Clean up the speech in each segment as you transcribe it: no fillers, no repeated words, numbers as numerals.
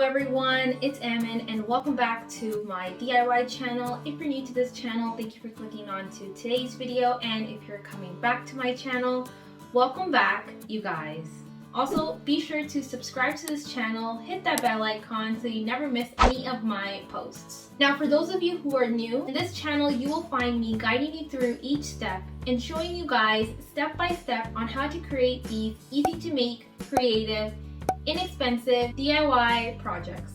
everyone, it's Aman and welcome back to my DIY channel. If you're new to this channel, thank you for clicking on to today's video, and if you're coming back to my channel, welcome back, you guys. Also, be sure to subscribe to this channel, hit that bell icon so you never miss any of my posts. Now, for those of you who are new, in this channel you will find me guiding you through each step and showing you guys step by step on how to create these easy to make, creative, inexpensive DIY projects,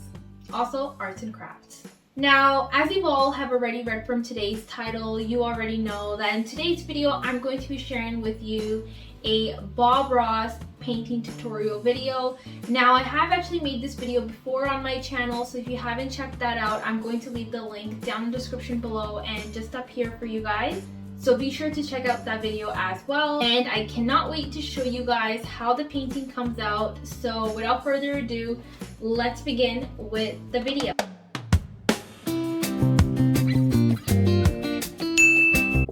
also arts and crafts. Now, as you all have already read from today's title, you already know that in today's video I'm going to be sharing with you a Bob Ross painting tutorial video. Now, I have actually made this video before on my channel, so if you haven't checked that out, I'm going to leave the link down in the description below and just up here for you guys. So be sure to check out that video as well. And I cannot wait to show you guys how the painting comes out. So without further ado, let's begin with the video.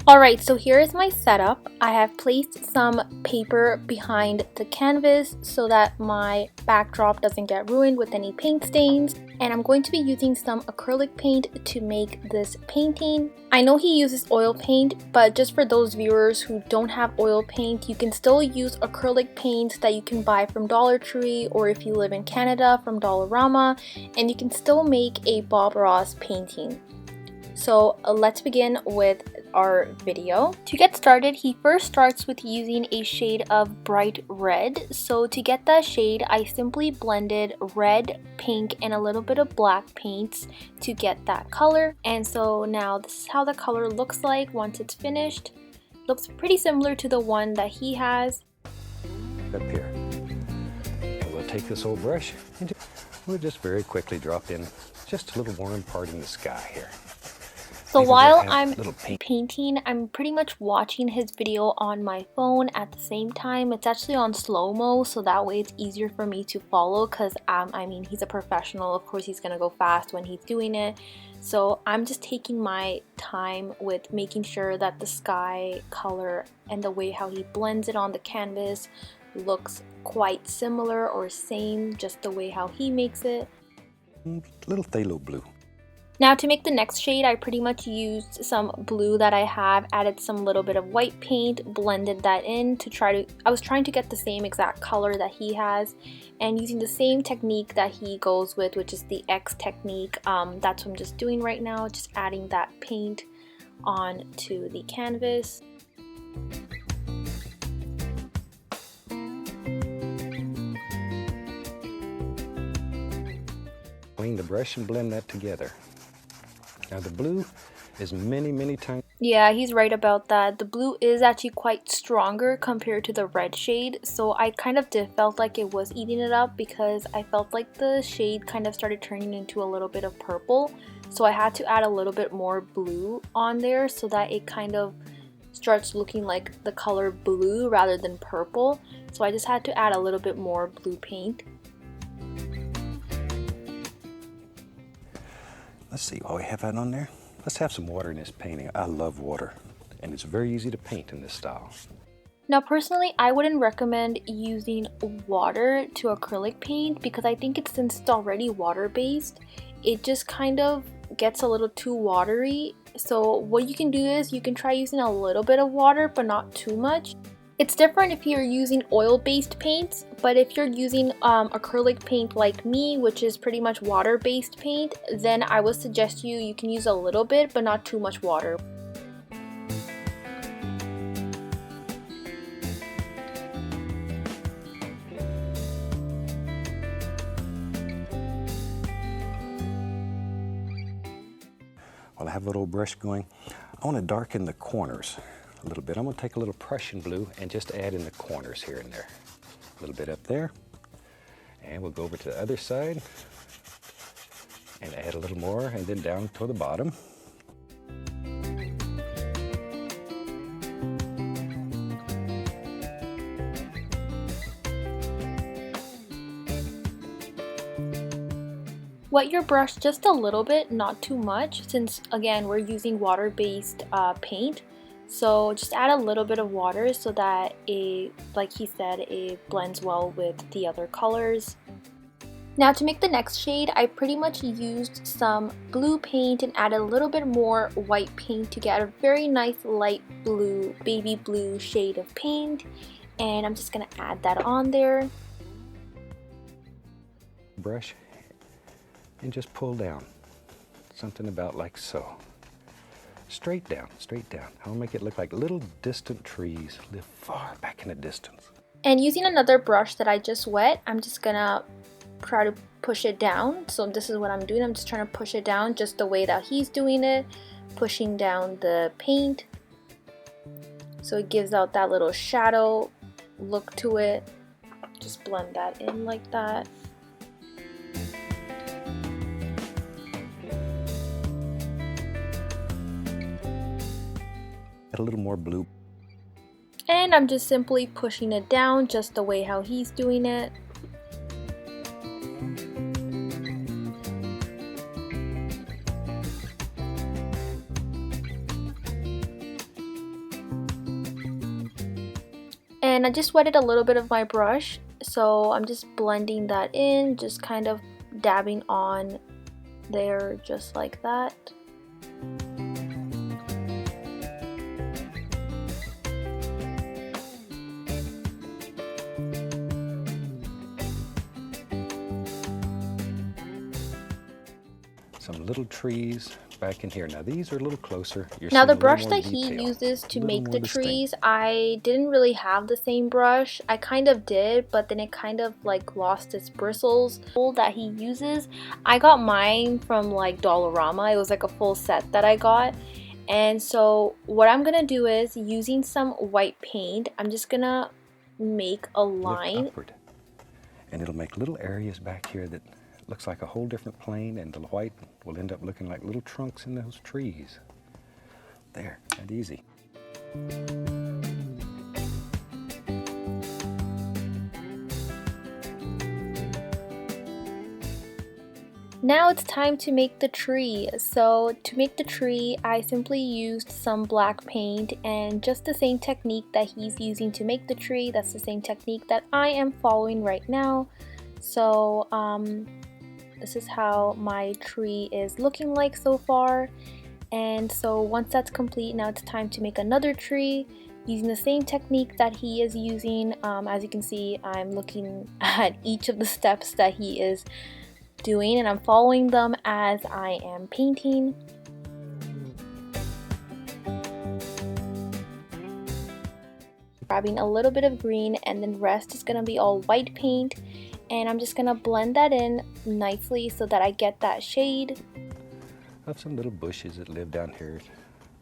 Alright, so here is my setup. I have placed some paper behind the canvas so that my backdrop doesn't get ruined with any paint stains. And I'm going to be using some acrylic paint to make this painting. I know he uses oil paint, but just for those viewers who don't have oil paint, you can still use acrylic paint that you can buy from Dollar Tree, or if you live in Canada, from Dollarama, and you can still make a Bob Ross painting. So let's begin with our video. To get started, he first starts with using a shade of bright red. So to get that shade, I simply blended red, pink, and a little bit of black paints to get that color. And so now this is how the color looks like once it's finished. Looks pretty similar to the one that he has. Up here, and we'll take this old brush and we'll just very quickly drop in just a little warm part in the sky here. So while I'm painting, I'm pretty much watching his video on my phone at the same time. It's actually on slow-mo, so that way it's easier for me to follow, because I mean, he's a professional. Of course he's gonna go fast when he's doing it. So I'm just taking my time with making sure that the sky color and the way how he blends it on the canvas looks quite similar or same, just the way how he makes it. Little phthalo blue. Now to make the next shade, I pretty much used some blue that I have, added some little bit of white paint, blended that in to I was trying to get the same exact color that he has, and using the same technique that he goes with, which is the X technique. That's what I'm just doing right now, just adding that paint onto the canvas. Clean the brush and blend that together. Now the blue is many times. Yeah, he's right about that. The blue is actually quite stronger compared to the red shade, so I kind of felt like it was eating it up, because I felt like the shade kind of started turning into a little bit of purple. So I had to add a little bit more blue on there so that it kind of starts looking like the color blue rather than purple. So I just had to add a little bit more blue paint. Let's see, while we have that on there, let's have some water in this painting. I love water, and it's very easy to paint in this style. Now personally, I wouldn't recommend using water to acrylic paint, because I think since it's already water-based, it just kind of gets a little too watery. So what you can do is you can try using a little bit of water, but not too much. It's different if you're using oil-based paints, but if you're using acrylic paint like me, which is pretty much water-based paint, then I would suggest you can use a little bit, but not too much water. While I have a little brush going, I want to darken the corners a little bit. I'm going to take a little Prussian blue and just add in the corners here and there. A little bit up there. And we'll go over to the other side and add a little more, and then down to the bottom. Wet your brush just a little bit, not too much, since again we're using water-based paint. So just add a little bit of water so that it, like he said, it blends well with the other colors. Now to make the next shade, I pretty much used some blue paint and added a little bit more white paint to get a very nice light blue, baby blue shade of paint. And I'm just going to add that on there. Brush and just pull down. Something about like so. Straight down, straight down. I'll make it look like little distant trees live far back in the distance. And using another brush that I just wet, I'm just going to try to push it down. So this is what I'm doing. I'm just trying to push it down just the way that he's doing it, pushing down the paint so it gives out that little shadow look to it. Just blend that in like that. Add a little more blue. And I'm just simply pushing it down just the way how he's doing it. And I just wetted a little bit of my brush, so I'm just blending that in, just kind of dabbing on there just like that. Some little trees back in here. Now these are a little closer. Now the brush that he uses to make the trees, I didn't really have the same brush. I kind of did, but then it kind of like lost its bristles that he uses. I got mine from like Dollarama. It was like a full set that I got. And so what I'm gonna do is, using some white paint, I'm just gonna make a line. Upward. And it'll make little areas back here that looks like a whole different plane, and the white will end up looking like little trunks in those trees. There, that easy. Now it's time to make the tree. So to make the tree, I simply used some black paint and just the same technique that he's using to make the tree. That's the same technique that I am following right now. So this is how my tree is looking like so far. And so once that's complete, now it's time to make another tree using the same technique that he is using. As you can see, I'm looking at each of the steps that he is doing, and I'm following them as I am painting. Grabbing a little bit of green, and then rest is gonna be all white paint, and I'm just gonna blend that in nicely so that I get that shade. I have some little bushes that live down here,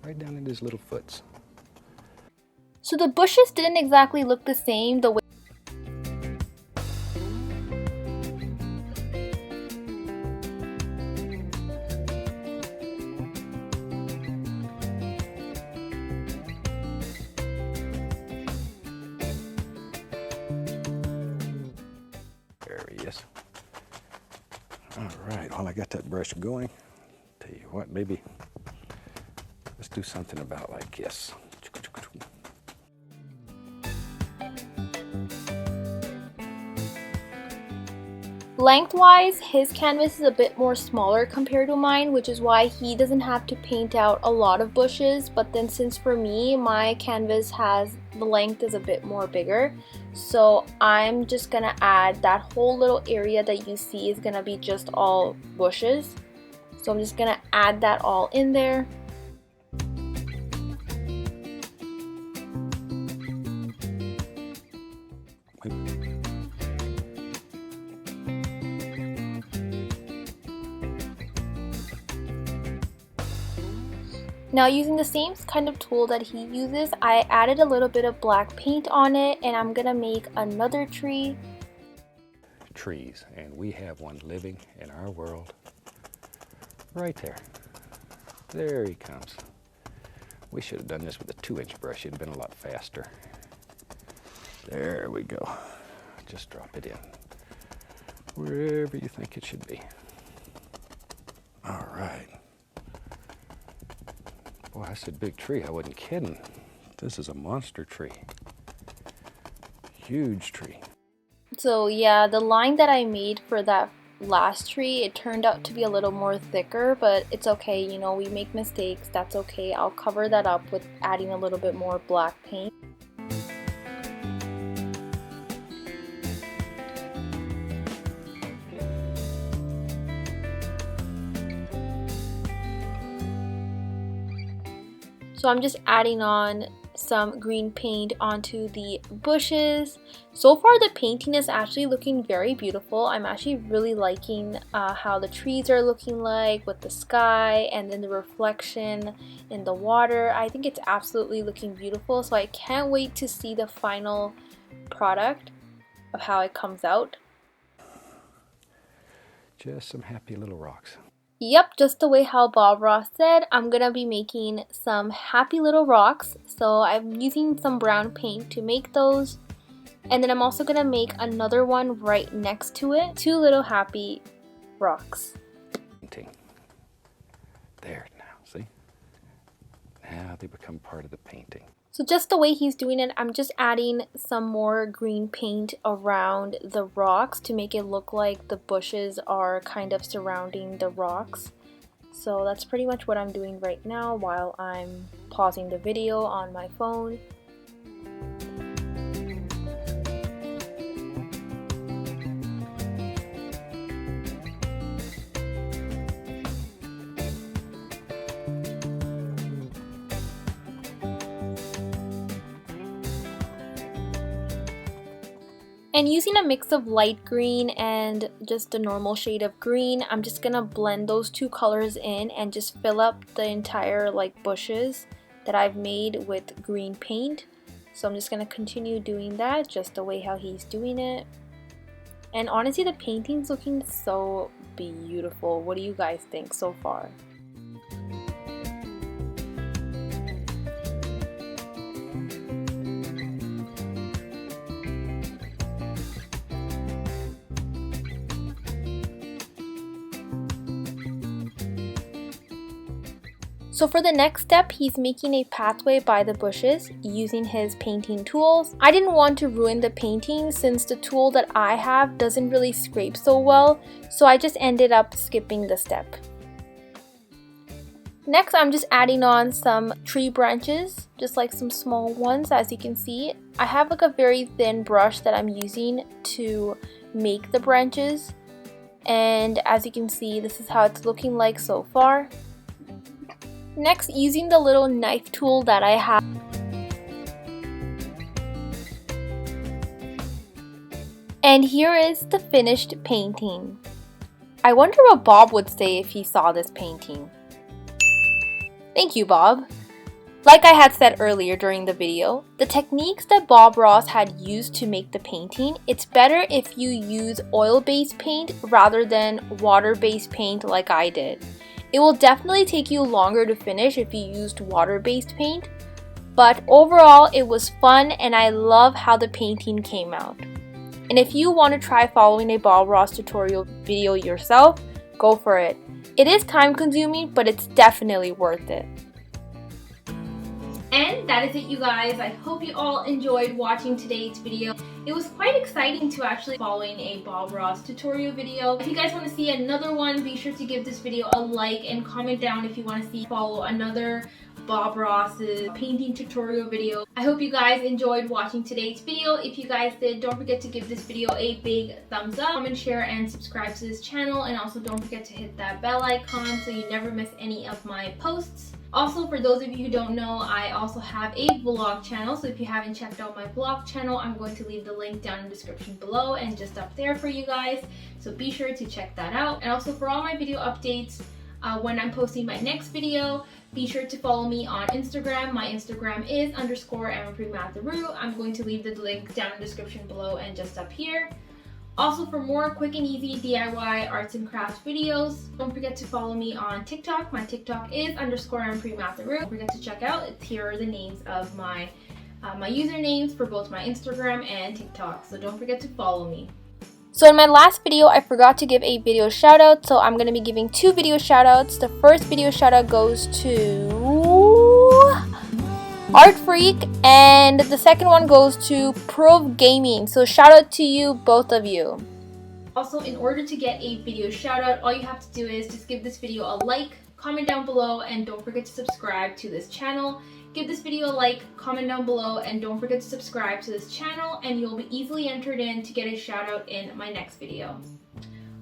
right down in his little foots. So the bushes didn't exactly look the same the way. Alright, while I got that brush going, tell you what, maybe let's do something about like this. Lengthwise, his canvas is a bit more smaller compared to mine, which is why he doesn't have to paint out a lot of bushes. But then since for me, my canvas has, the length is a bit more bigger, so I'm just gonna add that whole little area that you see is gonna be just all bushes. So I'm just gonna add that all in there. Now using the same kind of tool that he uses, I added a little bit of black paint on it, and I'm gonna make another tree. Trees, and we have one living in our world right there. There he comes. We should have done this with a 2-inch brush. It'd been a lot faster. There we go. Just drop it in wherever you think it should be. All right. Boy, I said big tree. I wasn't kidding. This is a monster tree. Huge tree. So yeah, the line that I made for that last tree, it turned out to be a little more thicker, but it's okay, you know, we make mistakes, that's okay. I'll cover that up with adding a little bit more black paint. So I'm just adding on some green paint onto the bushes. So far the painting is actually looking very beautiful. I'm actually really liking how the trees are looking like with the sky and then the reflection in the water. I think it's absolutely looking beautiful, so I can't wait to see the final product of how it comes out. Just some happy little rocks. Yep, just the way how Bob Ross said, I'm gonna be making some happy little rocks. So I'm using some brown paint to make those. And then I'm also gonna make another one right next to it. 2 little happy rocks. There now, see? Now they become part of the painting. So just the way he's doing it, I'm just adding some more green paint around the rocks to make it look like the bushes are kind of surrounding the rocks. So that's pretty much what I'm doing right now while I'm pausing the video on my phone. And using a mix of light green and just a normal shade of green, I'm just gonna blend those 2 colors in and just fill up the entire like bushes that I've made with green paint. So I'm just gonna continue doing that just the way how he's doing it. And honestly, the painting's looking so beautiful. What do you guys think so far? So for the next step, he's making a pathway by the bushes using his painting tools. I didn't want to ruin the painting since the tool that I have doesn't really scrape so well, so I just ended up skipping the step. Next, I'm just adding on some tree branches, just like some small ones. As you can see, I have like a very thin brush that I'm using to make the branches. And as you can see, this is how it's looking like so far. Next, using the little knife tool that I have, and here is the finished painting. I wonder what Bob would say if he saw this painting. Thank you, Bob. Like I had said earlier during the video, the techniques that Bob Ross had used to make the painting, it's better if you use oil-based paint rather than water-based paint like I did. It will definitely take you longer to finish if you used water-based paint, but overall it was fun and I love how the painting came out. And if you want to try following a Bob Ross tutorial video yourself, go for it. It is time consuming, but it's definitely worth it. And that is it, you guys. I hope you all enjoyed watching today's video. It was quite exciting to actually following a Bob Ross tutorial video. If you guys want to see another one, be sure to give this video a like and comment down if you want to follow another Bob Ross's painting tutorial video. I hope you guys enjoyed watching today's video. If you guys did, don't forget to give this video a big thumbs up, comment, share, and subscribe to this channel. And also don't forget to hit that bell icon so you never miss any of my posts. Also, for those of you who don't know, I also have a vlog channel, so if you haven't checked out my vlog channel, I'm going to leave the link down in the description below and just up there for you guys, so be sure to check that out. And also for all my video updates, when I'm posting my next video, be sure to follow me on Instagram. My Instagram is _Amanpreet Matharu. I'm going to leave the link down in the description below and just up here. Also, for more quick and easy DIY arts and crafts videos, don't forget to follow me on TikTok. My TikTok is _Amanpreet Matharu. Don't forget to check out. Here are the names of my usernames for both my Instagram and TikTok. So don't forget to follow me. So in my last video, I forgot to give a video shout out, so I'm going to be giving 2 video shout outs. The first video shout out goes to Art Freak, and the second one goes to Prov Gaming. So shout out to you, both of you. Also, in order to get a video shout out, all you have to do is just give this video a like, comment down below, and don't forget to subscribe to this channel. Give this video a like, comment down below, and don't forget to subscribe to this channel, and you'll be easily entered in to get a shout out in my next video.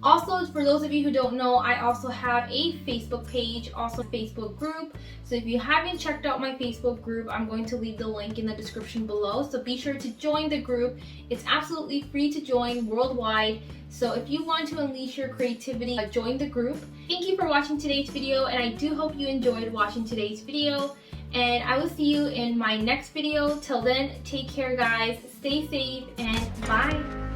Also, for those of you who don't know, I also have a Facebook page, also a Facebook group. So if you haven't checked out my Facebook group, I'm going to leave the link in the description below. So be sure to join the group. It's absolutely free to join worldwide. So if you want to unleash your creativity, join the group. Thank you for watching today's video, and I do hope you enjoyed watching today's video. And I will see you in my next video. Till then, take care guys, stay safe, and bye!